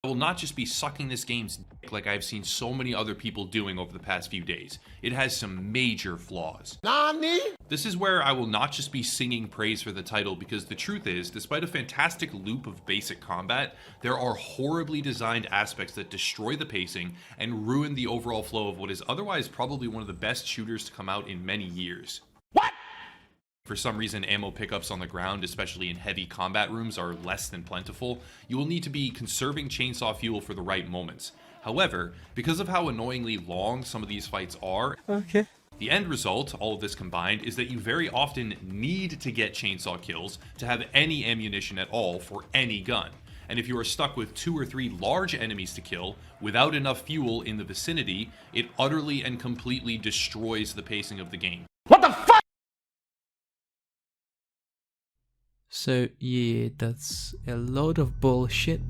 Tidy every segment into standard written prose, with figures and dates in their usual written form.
I will not just be sucking this game's dick like I've seen so many other people doing over the past few days. It has some major flaws. Nani? This is where I will not just be singing praise for the title, because the truth is, despite a fantastic loop of basic combat, there are horribly designed aspects that destroy the pacing and ruin the overall flow of what is otherwise probably one of the best shooters to come out in many years. What? For some reason, ammo pickups on the ground, especially in heavy combat rooms, are less than plentiful. You will need to be conserving chainsaw fuel for the right moments. However, because of how annoyingly long some of these fights are, the end result, all of this combined, is that you very often need to get chainsaw kills to have any ammunition at all for any gun. And if you are stuck with 2 or 3 large enemies to kill without enough fuel in the vicinity, it utterly and completely destroys the pacing of the game. What the fuck? So yeah, that's a load of bullshit.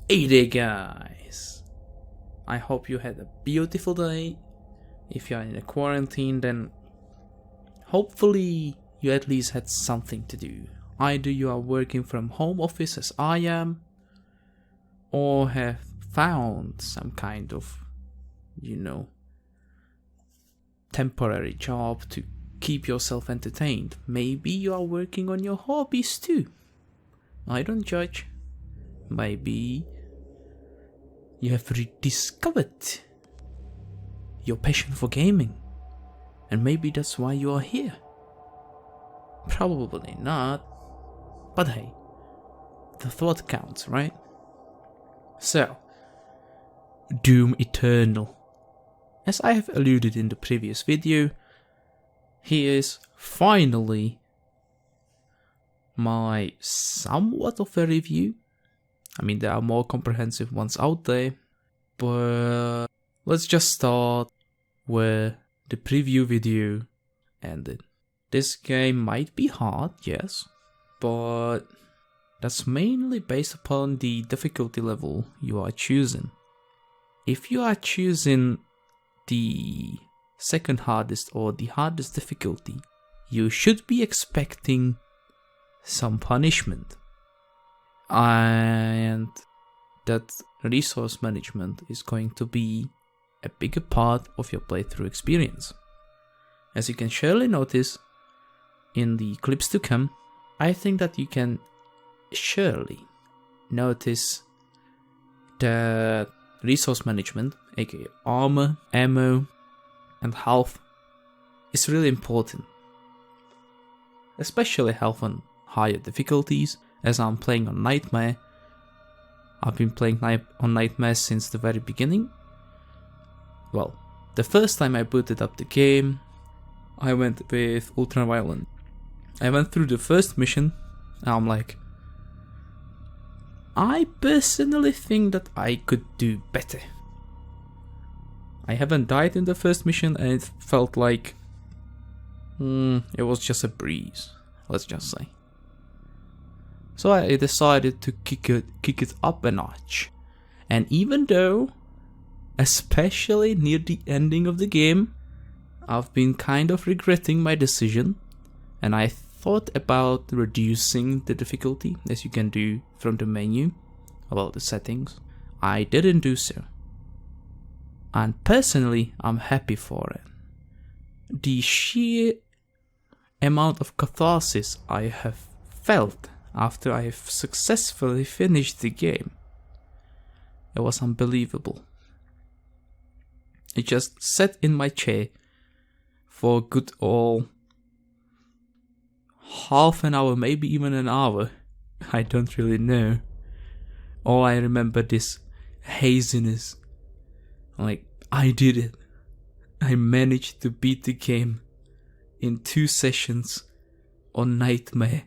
Hey there guys, I hope you had a beautiful day. If you are in a quarantine, then hopefully you at least had something to do. Either you are working from home office as I am, or have found some kind of, temporary job to keep yourself entertained. Maybe you are working on your hobbies too. I don't judge. Maybe you have rediscovered your passion for gaming, and maybe that's why you are here. Probably not, but hey, the thought counts, right? So, Doom Eternal. As I have alluded in the previous video, here is finally my somewhat of a review. I mean, there are more comprehensive ones out there, but let's just start where the preview video ended. This game might be hard, yes, but that's mainly based upon the difficulty level you are choosing. If you are choosing the second hardest or the hardest difficulty, you should be expecting some punishment. And that resource management is going to be a bigger part of your playthrough experience. As you can surely notice in the clips to come, I think that you can surely notice that resource management, aka armor, ammo, and health, is really important. Especially health on higher difficulties, as I'm playing on Nightmare. I've been playing on Nightmare since the very beginning. Well, the first time I booted up the game, I went with Ultraviolent. I went through the first mission, and I'm like, I personally think that I could do better. I haven't died in the first mission, and it felt like it was just a breeze, let's just say. So I decided to kick it up a notch. And even though, especially near the ending of the game, I've been kind of regretting my decision, and I thought about reducing the difficulty, as you can do from the menu, about the settings, I didn't do so. And personally, I'm happy for it. The sheer amount of catharsis I have felt after I have successfully finished the game, it was unbelievable. I just sat in my chair for a good old half an hour, maybe even an hour. I don't really know. All I remember this haziness. Like, I did it. I managed to beat the game in 2 sessions on Nightmare.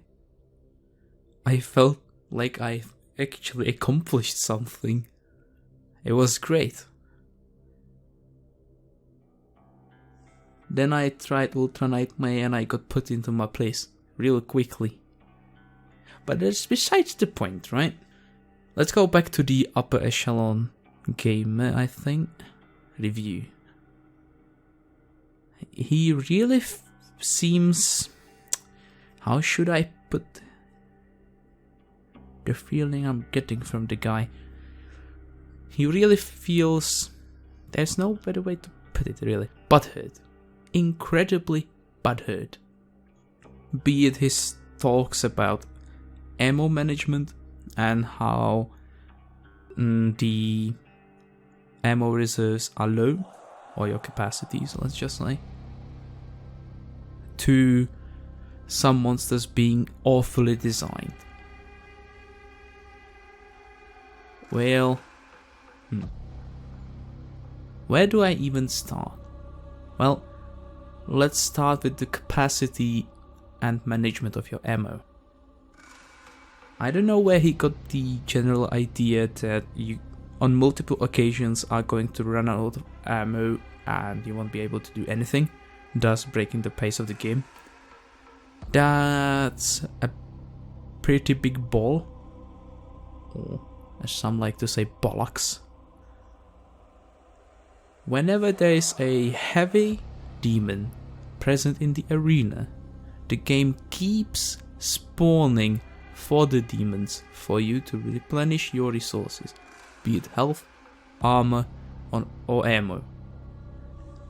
I felt like I actually accomplished something. It was great. Then I tried Ultra Nightmare and I got put into my place real quickly. But that's besides the point, right? Let's go back to the Upper Echelon Gamer, I think, review. He really seems... How should I put the feeling I'm getting from the guy? He really feels... There's no better way to put it, really. Butthurt. Incredibly butthurt. Be it his talks about ammo management and how the ammo reserves are low, or your capacities, let's just say, to some monsters being awfully designed. Well, where do I even start? Well, let's start with the capacity and management of your ammo. I don't know where he got the general idea that you on multiple occasions are going to run out of ammo and you won't be able to do anything, thus breaking the pace of the game. That's a pretty big ball. as some like to say bollocks. Whenever there is a heavy demon present in the arena, the game keeps spawning for the demons for you to replenish your resources, be it health, armor, or ammo.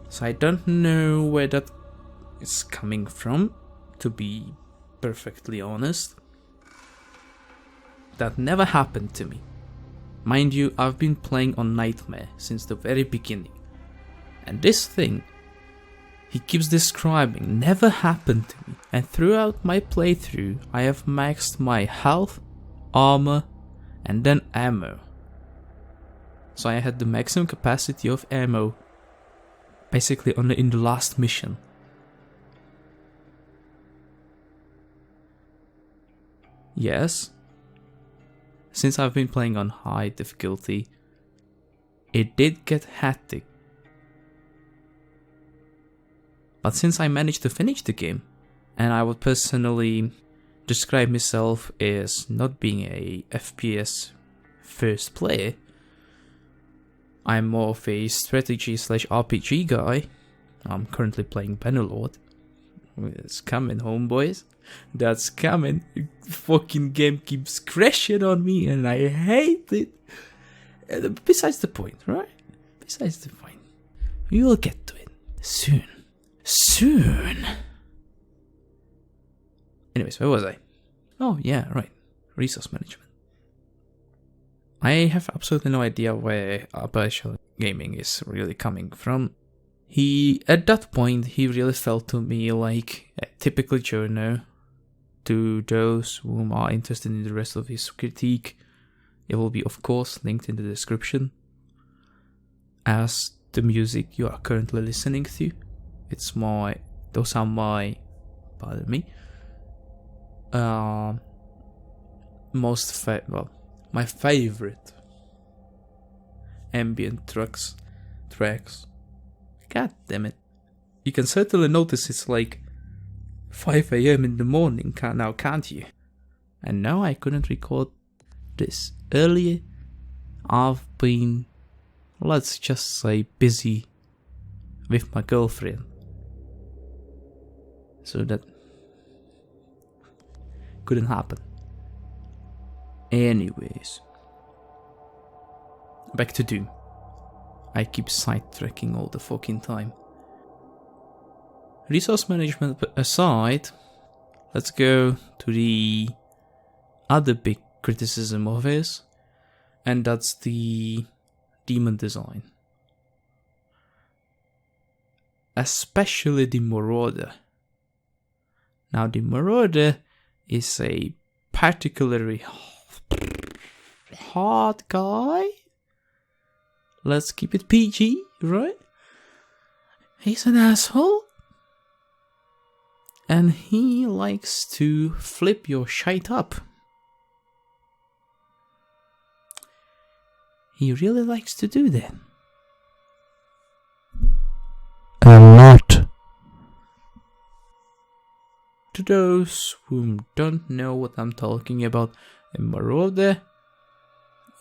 So I don't know where that is coming from, to be perfectly honest. That never happened to me. Mind you, I've been playing on Nightmare since the very beginning. And this thing he keeps describing never happened to me. And throughout my playthrough, I have maxed my health, armor, and then ammo. So I had the maximum capacity of ammo basically in the last mission. Yes, since I've been playing on high difficulty, it did get hectic. But since I managed to finish the game, and I would personally describe myself as not being a FPS first player, I'm more of a strategy/RPG guy. I'm currently playing Bannerlord. It's coming, homeboys. That's coming. The fucking game keeps crashing on me and I hate it. Besides the point, right? Besides the point. We will get to it soon. Soon. Anyways, where was I? Oh, yeah, right. Resource management. I have absolutely no idea where Upper Echelon Gaming is really coming from. At that point, he really felt to me like a typical journo. To those whom are interested in the rest of his critique, it will be of course linked in the description. As the music you are currently listening to, my favorite ambient tracks. God damn it. You can certainly notice it's like 5 AM in the morning now, can't you? And no, I couldn't record this earlier. I've been, let's just say, busy with my girlfriend. So that couldn't happen. Anyways, back to Doom. I keep sidetracking all the fucking time. Resource management aside, let's go to the other big criticism of his, and that's the demon design. Especially the Marauder. Now the Marauder is a particularly hard guy. Let's keep it PG, right? He's an asshole. And he likes to flip your shite up. He really likes to do that. A lot. To those who don't know what I'm talking about, a Marauder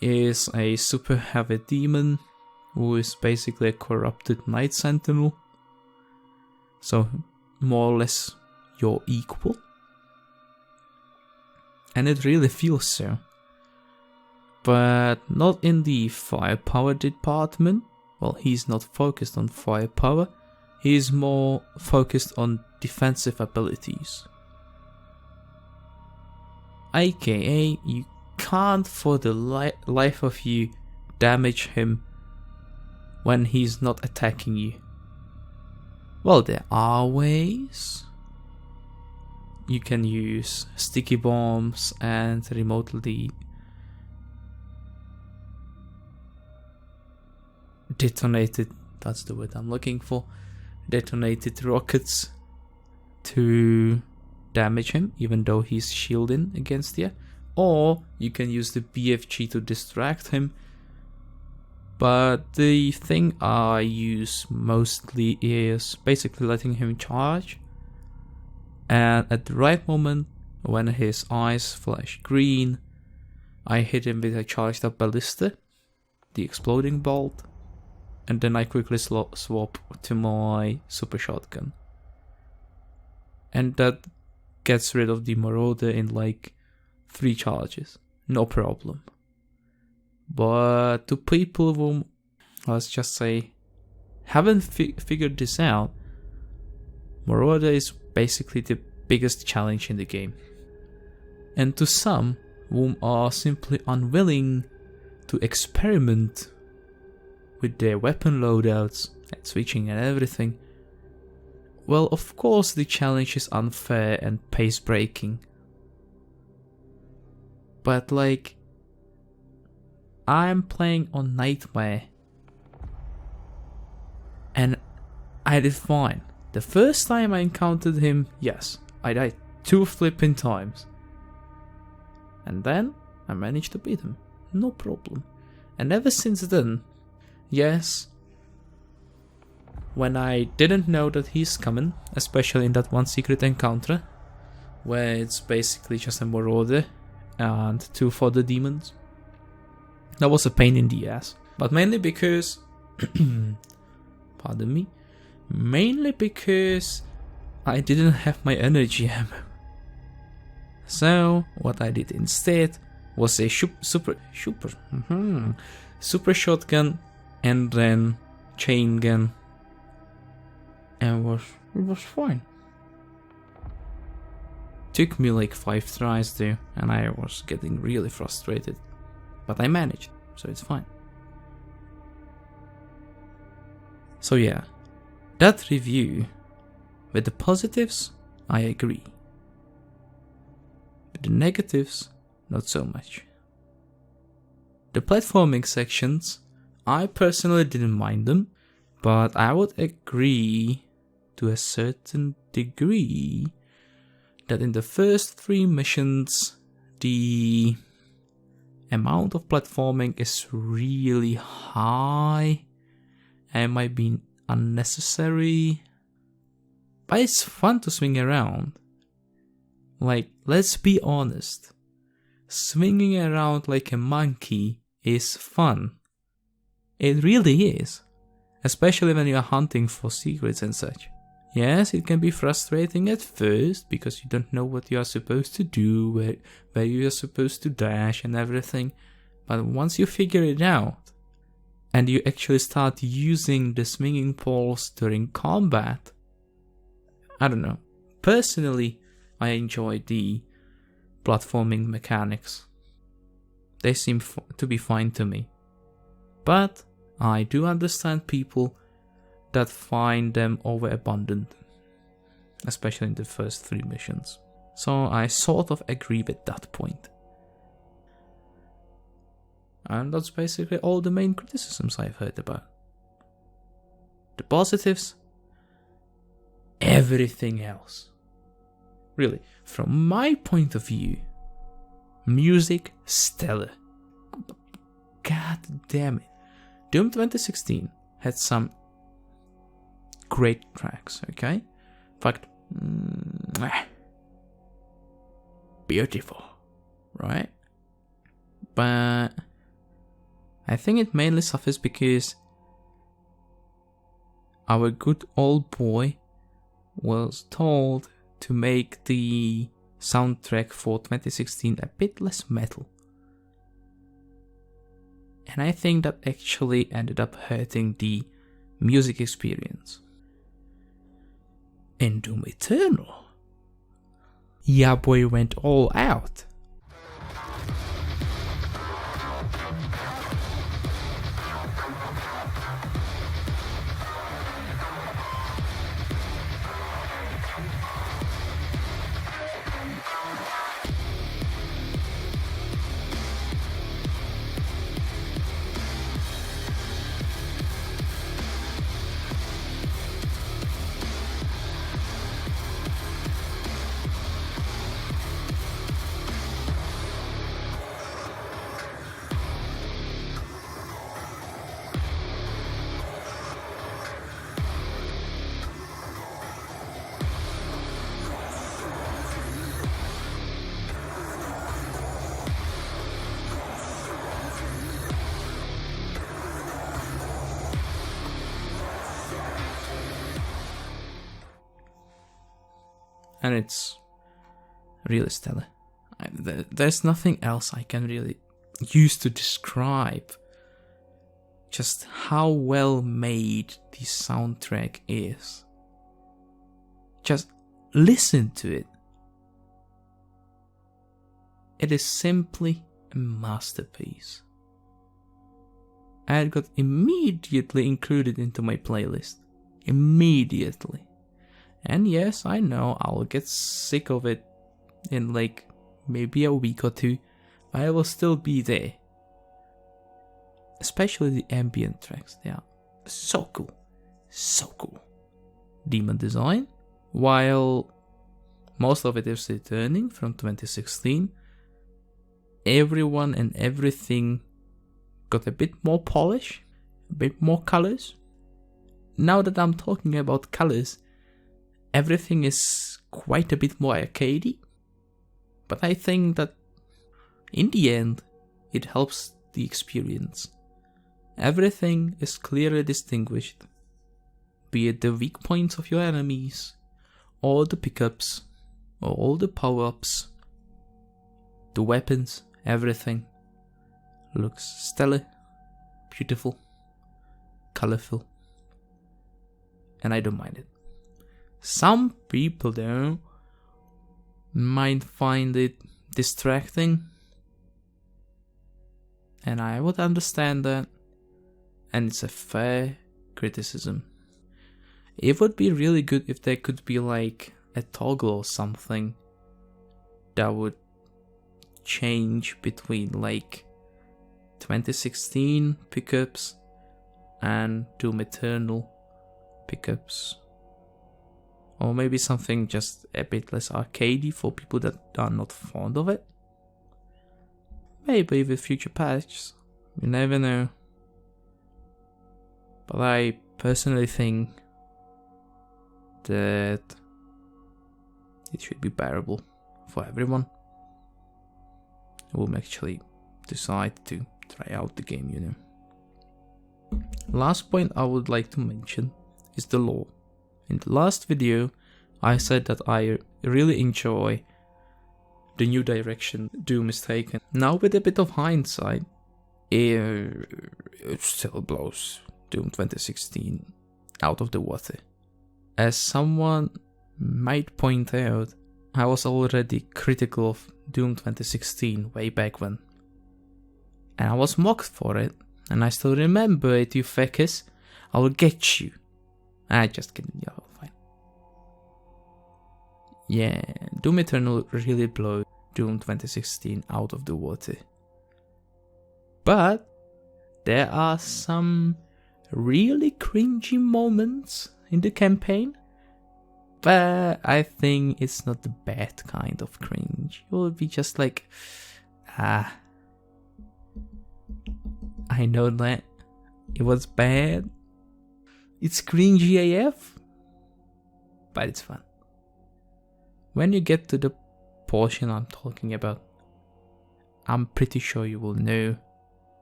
is a super heavy demon who is basically a corrupted Night Sentinel. So, more or less your equal. And it really feels so. But not in the firepower department. Well, he's not focused on firepower. He's more focused on defensive abilities. AKA, you can't for the life of you damage him when he's not attacking you. Well, there are ways. You can use sticky bombs and remotely detonated, that's the word I'm looking for, detonated rockets to damage him, even though he's shielding against you. Or you can use the BFG to distract him. But the thing I use mostly is basically letting him charge. And at the right moment, when his eyes flash green, I hit him with a charged up ballista, the exploding bolt, and then I quickly swap to my super shotgun. And that gets rid of the Marauder in like 3 charges. No problem. But to people who, let's just say, haven't figured this out, Marauder is basically the biggest challenge in the game. And to some whom are simply unwilling to experiment with their weapon loadouts and switching and everything, well, of course the challenge is unfair and pace breaking. But like, I'm playing on Nightmare and I did fine. The first time I encountered him, yes, I died 2 flipping times. And then I managed to beat him, no problem. And ever since then, yes, when I didn't know that he's coming, especially in that one secret encounter, where it's basically just a Marauder and 2 fodder demons, that was a pain in the ass. But mainly because, pardon me, mainly because I didn't have my energy ammo. So what I did instead was a super shotgun and then chain gun, and it was fine. Took me like 5 tries there, and I was getting really frustrated, but I managed, so it's fine. So yeah, that review, with the positives, I agree. With the negatives, not so much. The platforming sections, I personally didn't mind them, but I would agree to a certain degree that in the first 3 missions, the amount of platforming is really high and might be unnecessary, but it's fun to swing around. Like, let's be honest, swinging around like a monkey is fun. It really is, especially when you are hunting for secrets and such. Yes, it can be frustrating at first because you don't know what you are supposed to do, where you are supposed to dash and everything, but once you figure it out and you actually start using the swinging poles during combat, I don't know. Personally, I enjoy the platforming mechanics. They seem to be fine to me. But I do understand people that find them overabundant, especially in the first 3 missions. So I sort of agree with that point. And that's basically all the main criticisms I've heard about. The positives, everything else. Really, from my point of view, music stellar. God damn it. Doom 2016 had some great tracks, okay? In fact, beautiful, right? But I think it mainly suffers because our good old boy was told to make the soundtrack for 2016 a bit less metal. And I think that actually ended up hurting the music experience. In Doom Eternal, yeah boy went all out. and it's really stellar. There's nothing else I can really use to describe just how well made the soundtrack is. Just listen to it. It is simply a masterpiece. I got immediately included into my playlist. Immediately. And yes, I know I'll get sick of it in like maybe a week or two. I will still be there. Especially the ambient tracks. They are so cool. So cool. Demon design. While most of it is returning from 2016, everyone and everything got a bit more polish, a bit more colors. Now that I'm talking about colors, everything is quite a bit more arcadey. But I think that in the end, it helps the experience. Everything is clearly distinguished, be it the weak points of your enemies, or the pickups, or all the power-ups, the weapons, everything looks stellar, beautiful, colorful, and I don't mind it. Some people though might find it distracting, and I would understand that, and it's a fair criticism. It would be really good if there could be like a toggle or something that would change between like 2016 pickups and Doom Eternal pickups. Or maybe something just a bit less arcadey for people that are not fond of it. Maybe with future patches, you never know. But I personally think that it should be bearable for everyone who will actually decide to try out the game, you know. Last point I would like to mention is the lore. In the last video, I said that I really enjoy the new direction Doom is taken. Now with a bit of hindsight, it still blows Doom 2016 out of the water. As someone might point out, I was already critical of Doom 2016 way back when. And I was mocked for it, and I still remember it, you feckers. I will get you. I just kidding, yeah, fine. Yeah, Doom Eternal really blew Doom 2016 out of the water. But there are some really cringy moments in the campaign, but I think it's not the bad kind of cringe. It will be just like, I know that it was bad. It's cringy AF, but it's fun. When you get to the portion I'm talking about, I'm pretty sure you will know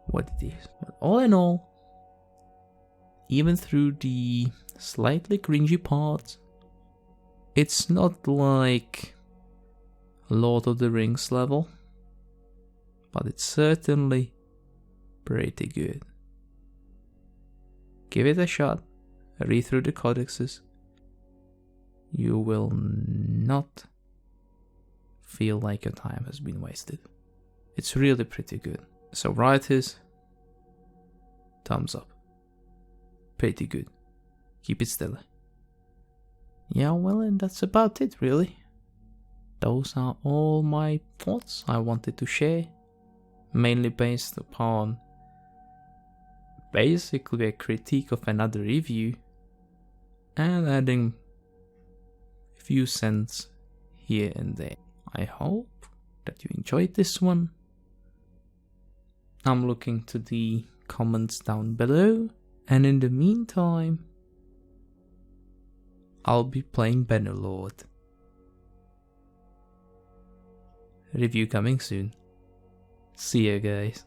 what it is. But all in all, even through the slightly cringy parts, it's not like Lord of the Rings level, but it's certainly pretty good. Give it a shot, read through the codexes. You will not feel like your time has been wasted. It's really pretty good. So writers, thumbs up. Pretty good. Keep it stellar. Yeah, well, and that's about it really. Those are all my thoughts I wanted to share. Mainly based upon basically a critique of another review and adding a few cents here and there. I hope that you enjoyed this one. I'm looking to the comments down below, and in the meantime, I'll be playing Bannerlord. Review coming soon. See ya, guys.